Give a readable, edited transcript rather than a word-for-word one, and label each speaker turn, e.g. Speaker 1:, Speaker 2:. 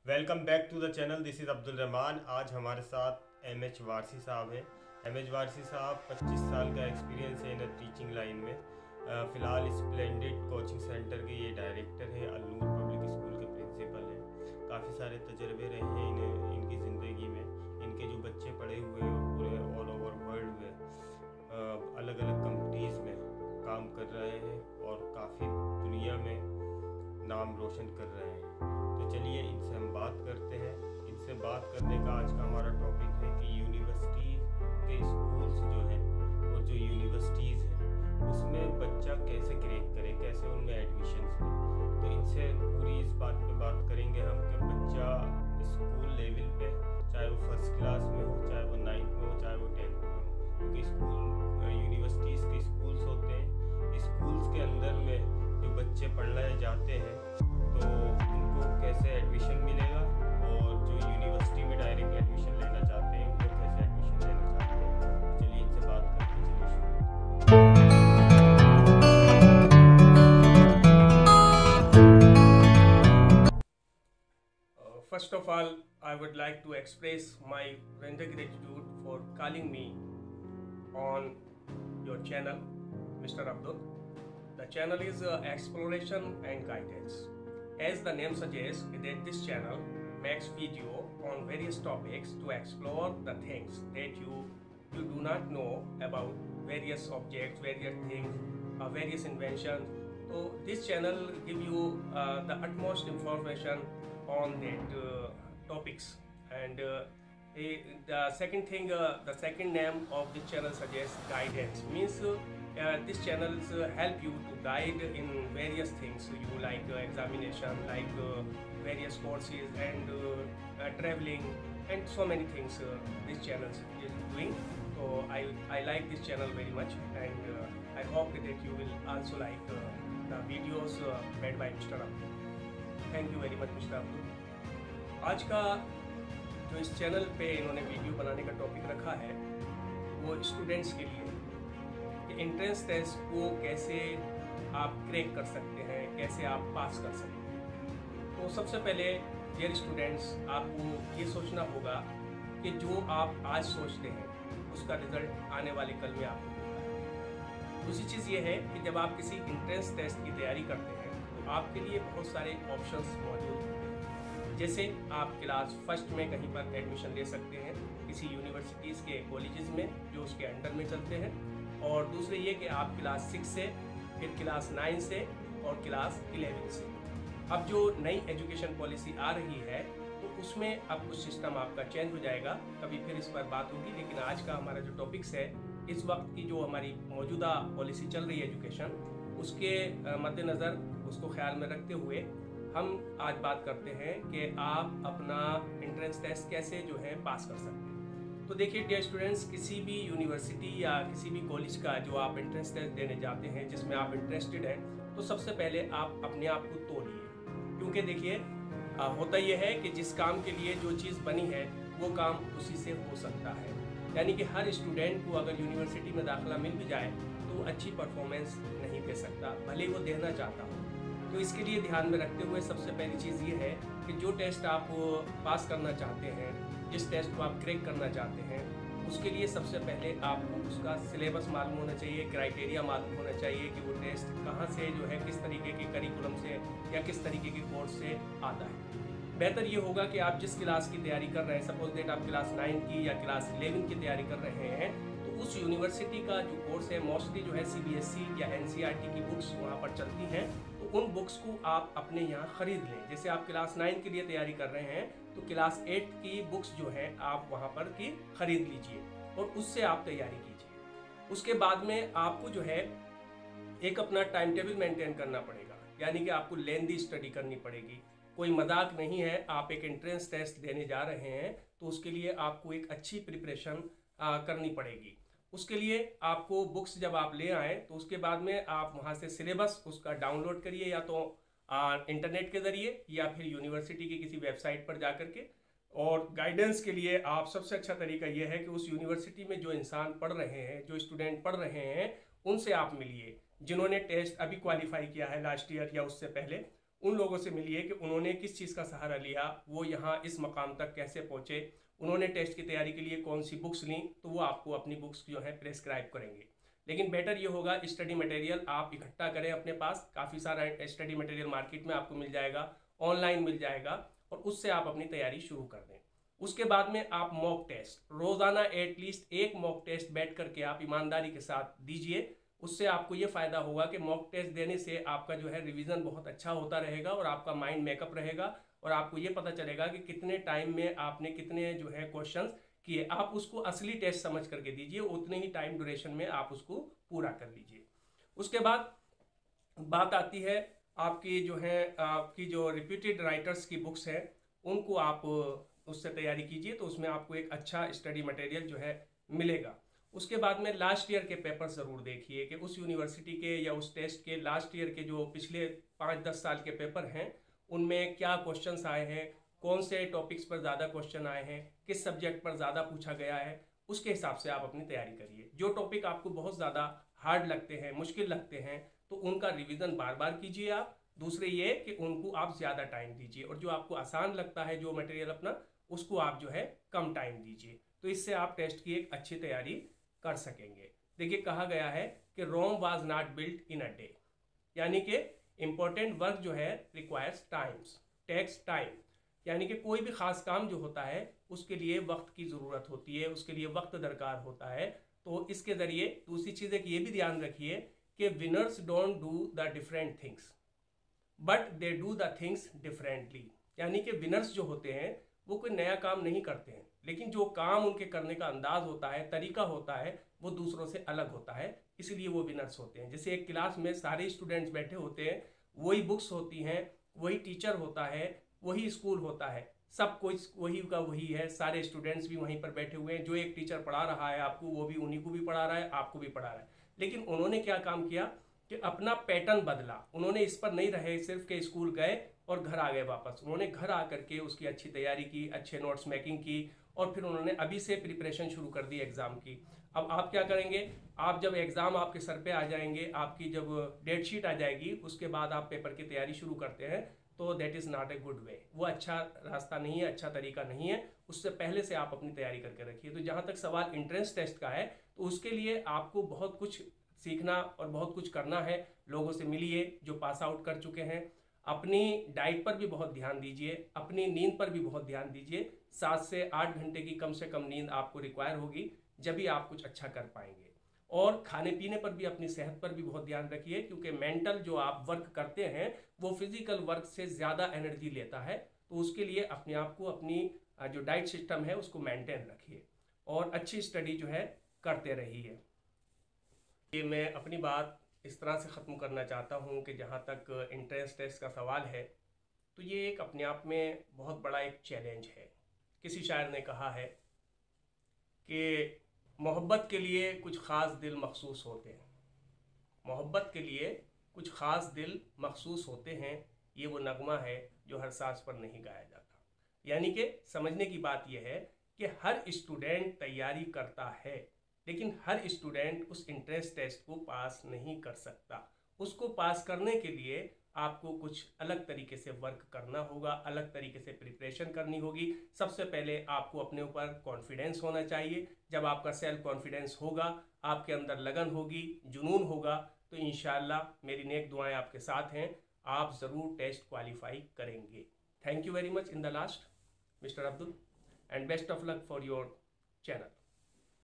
Speaker 1: Welcome back to the channel. This is Abdul Rahman. आज हमारे साथ एम एच वारसी साहब हैं। एम एच वारसी साहब 25 साल का एक्सपीरियंस है इन टीचिंग लाइन में। फ़िलहाल स्प्लेंडेड कोचिंग सेंटर के ये डायरेक्टर हैं, अलनूर पब्लिक स्कूल के प्रिंसिपल हैं। काफ़ी सारे तजर्बे रहे हैं इनकी ज़िंदगी में। इनके जो बच्चे पढ़े हुए हैं वो पूरे ऑल ओवर वर्ल्ड में अलग अलग कंपनीज़ में काम कर रहे हैं और काफ़ी दुनिया में नाम रोशन कर रहे हैं। तो चलिए इनसे हम बात करते हैं। इनसे बात करने का आज का हमारा टॉपिक है कि यूनिवर्सिटी के स्कूल्स जो हैं और जो यूनिवर्सिटीज़ हैं उसमें बच्चा कैसे क्रैक करे, कैसे उनमें एडमिशन्स लें। तो इनसे पूरी इस बात पे बात करेंगे हम कि बच्चा स्कूल लेवल पे, चाहे वो फर्स्ट क्लास में हो, चाहे वो 9th में हो, चाहे वो 10th में हो, क्योंकि स्कूल यूनिवर्सिटीज़ के स्कूल्स होते हैं। स्कूल्स के अंदर में जो बच्चे पढ़ने जाते हैं तो उनको कैसे एडमिशन मिलेगा, और जो यूनिवर्सिटी में डायरेक्ट एडमिशन लेना चाहते हैं उनको कैसे एडमिशन लेना चाहते हैं। तो चलिए इनसे बात करते हैं।
Speaker 2: First of all, I would like to express my render gratitude for calling me on your channel, Mr. Abdul. The channel is Exploration and Guidance. As the name suggests, that this channel makes video on various topics to explore the things that you do not know about various objects, various things, various inventions. So this channel give you the utmost information on that topics. And the second thing, the second name of this channel suggests guidance, means this channels help you to guide in various things you like, examination, like various courses, and traveling, and so many things this channel is doing. So I like this channel very much, and I hope that you will also like the videos made by Mr. Abdul. Thank you very much mister Abdul. आज का जो इस channel पे इन्होंने video बनाने का topic रखा है वो स्टूडेंट्स के लिए कि एंट्रेंस टेस्ट को कैसे आप क्रैक कर सकते हैं, कैसे आप पास कर सकते हैं। तो सबसे पहले डियर स्टूडेंट्स, आपको ये सोचना होगा कि जो आप आज सोचते हैं उसका रिजल्ट आने वाले कल में आपको मिलता है। दूसरी चीज़ ये है कि जब आप किसी एंट्रेंस टेस्ट की तैयारी करते हैं आपके लिए बहुत सारे ऑप्शंस मौजूद होते हैं। जैसे आप क्लास फर्स्ट में कहीं पर एडमिशन ले सकते हैं किसी यूनिवर्सिटीज़ के कॉलेजेस में जो उसके अंडर में चलते हैं, और दूसरे ये कि आप क्लास 6 से, फिर क्लास 9 से और क्लास 11 से। अब जो नई एजुकेशन पॉलिसी आ रही है तो उसमें अब कुछ सिस्टम आपका चेंज हो जाएगा, कभी फिर इस पर बात होगी। लेकिन आज का हमारा जो टॉपिक्स है, इस वक्त की जो हमारी मौजूदा पॉलिसी चल रही है एजुकेशन, उसके मद्देनज़र, उसको ख्याल में रखते हुए हम आज बात करते हैं कि आप अपना एंट्रेंस टेस्ट कैसे जो है पास कर सकते हैं। तो देखिए डियर स्टूडेंट्स, किसी भी यूनिवर्सिटी या किसी भी कॉलेज का जो आप एंट्रेंस टेस्ट देने जाते हैं जिसमें आप इंटरेस्टेड हैं, तो सबसे पहले आप अपने आप को तोड़िए। क्योंकि देखिए होता यह है कि जिस काम के लिए जो चीज़ बनी है वो काम उसी से हो सकता है। यानी कि हर स्टूडेंट को अगर यूनिवर्सिटी में दाखिला मिल भी जाए तो अच्छी परफॉर्मेंस नहीं दे सकता, भले वो देना चाहता हो। तो इसके लिए ध्यान में रखते हुए सबसे पहली चीज़ ये है कि जो टेस्ट आप पास करना चाहते हैं, जिस टेस्ट को आप क्रैक करना चाहते हैं, उसके लिए सबसे पहले आपको उसका सिलेबस मालूम होना चाहिए, क्राइटेरिया मालूम होना चाहिए कि वो टेस्ट कहाँ से जो है, किस तरीके के करिकुलम से या किस तरीके के कोर्स से आता है। बेहतर ये होगा कि आप जिस क्लास की तैयारी कर रहे हैं, सपोज दैट आप क्लास 9 की या क्लास 11 की तैयारी कर रहे हैं, तो उस यूनिवर्सिटी का जो कोर्स है मोस्टली जो है CBSE या NCERT की बुक्स वहाँ पर चलती हैं, तो उन बुक्स को आप अपने यहाँ ख़रीद लें। जैसे आप क्लास 9 के लिए तैयारी कर रहे हैं तो क्लास 8 की बुक्स जो है आप वहाँ पर की ख़रीद लीजिए और उससे आप तैयारी कीजिए। उसके बाद में आपको जो है एक अपना टाइम टेबल मेंटेन करना पड़ेगा, यानी कि आपको लेंदी स्टडी करनी पड़ेगी। कोई मजाक नहीं है, आप एक एंट्रेंस टेस्ट देने जा रहे हैं तो उसके लिए आपको एक अच्छी प्रिपरेशन करनी पड़ेगी। उसके लिए आपको बुक्स जब आप ले आएँ तो उसके बाद में आप वहाँ से सिलेबस उसका डाउनलोड करिए, या तो इंटरनेट के ज़रिए या फिर यूनिवर्सिटी की किसी वेबसाइट पर जा कर के। और गाइडेंस के लिए आप सबसे अच्छा तरीका यह है कि उस यूनिवर्सिटी में जो इंसान पढ़ रहे हैं, जो स्टूडेंट पढ़ रहे हैं, उनसे आप मिलिए। जिन्होंने टेस्ट अभी क्वालिफाई किया है लास्ट ईयर या उससे पहले, उन लोगों से मिलिए कि उन्होंने किस चीज़ का सहारा लिया, वो यहाँ इस मकाम तक कैसे पहुँचे, उन्होंने टेस्ट की तैयारी के लिए कौन सी बुक्स ली, तो वो आपको अपनी बुक्स जो है प्रेस्क्राइब करेंगे। लेकिन बेटर ये होगा स्टडी मटेरियल आप इकट्ठा करें अपने पास। काफ़ी सारा स्टडी मटेरियल मार्केट में आपको मिल जाएगा, ऑनलाइन मिल जाएगा, और उससे आप अपनी तैयारी शुरू कर दें। उसके बाद में आप मॉक टेस्ट रोज़ाना एटलीस्ट एक मॉक टेस्ट बैठ करके आप ईमानदारी के साथ दीजिए। उससे आपको ये फ़ायदा होगा कि मॉक टेस्ट देने से आपका जो है रिवीजन बहुत अच्छा होता रहेगा और आपका माइंड मेकअप रहेगा, और आपको ये पता चलेगा कि कितने टाइम में आपने कितने जो है क्वेश्चंस किए। आप उसको असली टेस्ट समझ करके दीजिए, उतने ही टाइम ड्यूरेशन में आप उसको पूरा कर लीजिए। उसके बाद बात आती है आपकी जो है आपकी जो रिप्यूटेड राइटर्स की बुक्स हैं, उनको आप उससे तैयारी कीजिए, तो उसमें आपको एक अच्छा स्टडी मटेरियल जो है मिलेगा। उसके बाद में लास्ट ईयर के पेपर ज़रूर देखिए कि उस यूनिवर्सिटी के या उस टेस्ट के लास्ट ईयर के जो पिछले 5-10 साल के पेपर हैं उनमें क्या क्वेश्चंस आए हैं, कौन से टॉपिक्स पर ज़्यादा क्वेश्चन आए हैं, किस सब्जेक्ट पर ज़्यादा पूछा गया है, उसके हिसाब से आप अपनी तैयारी करिए। जो टॉपिक आपको बहुत ज़्यादा हार्ड लगते हैं, मुश्किल लगते हैं, तो उनका रिवीजन बार बार कीजिए आप। दूसरे ये कि उनको आप ज़्यादा टाइम दीजिए, और जो आपको आसान लगता है जो मटेरियल अपना, उसको आप जो है कम टाइम दीजिए। तो इससे आप टेस्ट की एक अच्छी तैयारी कर सकेंगे। देखिए कहा गया है कि Rome was not built in a day, यानी कि इम्पोर्टेंट वर्क जो है रिक्वायर्स टाइम्स, टेक्स टाइम, यानी कि कोई भी ख़ास काम जो होता है उसके लिए वक्त की ज़रूरत होती है, उसके लिए वक्त दरकार होता है। तो इसके ज़रिए दूसरी चीज़ एक ये भी ध्यान रखिए कि winners don't do the different things but they do the things differently, यानी कि विनर्स जो होते हैं वो कोई नया काम नहीं करते हैं, लेकिन जो काम उनके करने का अंदाज होता है, तरीका होता है, वो दूसरों से अलग होता है, इसलिए वो विनर्स होते हैं। जैसे एक क्लास में सारे स्टूडेंट्स बैठे होते हैं, वही बुक्स होती हैं, वही टीचर होता है, वही स्कूल होता है, सब कुछ वही का वही है, सारे स्टूडेंट्स भी वहीं पर बैठे हुए हैं, जो एक टीचर पढ़ा रहा है आपको, वो भी उन्हीं को भी पढ़ा रहा है, आपको भी पढ़ा रहा है। लेकिन उन्होंने क्या काम किया कि अपना पैटर्न बदला। उन्होंने इस पर नहीं रहे सिर्फ के स्कूल गए और घर आ गए वापस, उन्होंने घर आकर के उसकी अच्छी तैयारी की, अच्छे नोट्स मेकिंग की, और फिर उन्होंने अभी से प्रिपरेशन शुरू कर दी एग्ज़ाम की। अब आप क्या करेंगे, आप जब एग्ज़ाम आपके सर पे आ जाएंगे, आपकी जब डेट शीट आ जाएगी, उसके बाद आप पेपर की तैयारी शुरू करते हैं, तो that is not a good way. वो अच्छा रास्ता नहीं है, अच्छा तरीका नहीं है। उससे पहले से आप अपनी तैयारी करके रखिए। तो जहाँ तक सवाल एंट्रेंस टेस्ट का है, तो उसके लिए आपको बहुत कुछ सीखना और बहुत कुछ करना है। लोगों से मिलिए जो पास आउट कर चुके हैं, अपनी डाइट पर भी बहुत ध्यान दीजिए, अपनी नींद पर भी बहुत ध्यान दीजिए। 7 से 8 घंटे की कम से कम नींद आपको रिक्वायर होगी, जब भी आप कुछ अच्छा कर पाएंगे। और खाने पीने पर भी, अपनी सेहत पर भी बहुत ध्यान रखिए, क्योंकि मेंटल जो आप वर्क करते हैं वो फिजिकल वर्क से ज़्यादा एनर्जी लेता है। तो उसके लिए अपने आप को, अपनी जो डाइट सिस्टम है उसको मेंटेन रखिए और अच्छी स्टडी जो है करते रहिए। ये मैं अपनी बात इस तरह से ख़त्म करना चाहता हूँ कि जहाँ तक एंट्रेंस टेस्ट का सवाल है, तो ये एक अपने आप में बहुत बड़ा एक चैलेंज है। किसी शायर ने कहा है कि मोहब्बत के लिए कुछ ख़ास दिल मखसूस होते हैं, मोहब्बत के लिए कुछ ख़ास दिल मखसूस होते हैं, ये वो नगमा है जो हर सांस पर नहीं गाया जाता। यानी कि समझने की बात यह है कि हर स्टूडेंट तैयारी करता है, लेकिन हर स्टूडेंट उस एंट्रेंस टेस्ट को पास नहीं कर सकता। उसको पास करने के लिए आपको कुछ अलग तरीके से वर्क करना होगा, अलग तरीके से प्रिपरेशन करनी होगी। सबसे पहले आपको अपने ऊपर कॉन्फिडेंस होना चाहिए। जब आपका सेल्फ कॉन्फिडेंस होगा, आपके अंदर लगन होगी, जुनून होगा, तो इंशाअल्लाह मेरी नेक दुआएं आपके साथ हैं, आप ज़रूर टेस्ट क्वालिफाई करेंगे। Thank you very much in the last, mister Abdul, and best of luck for your channel.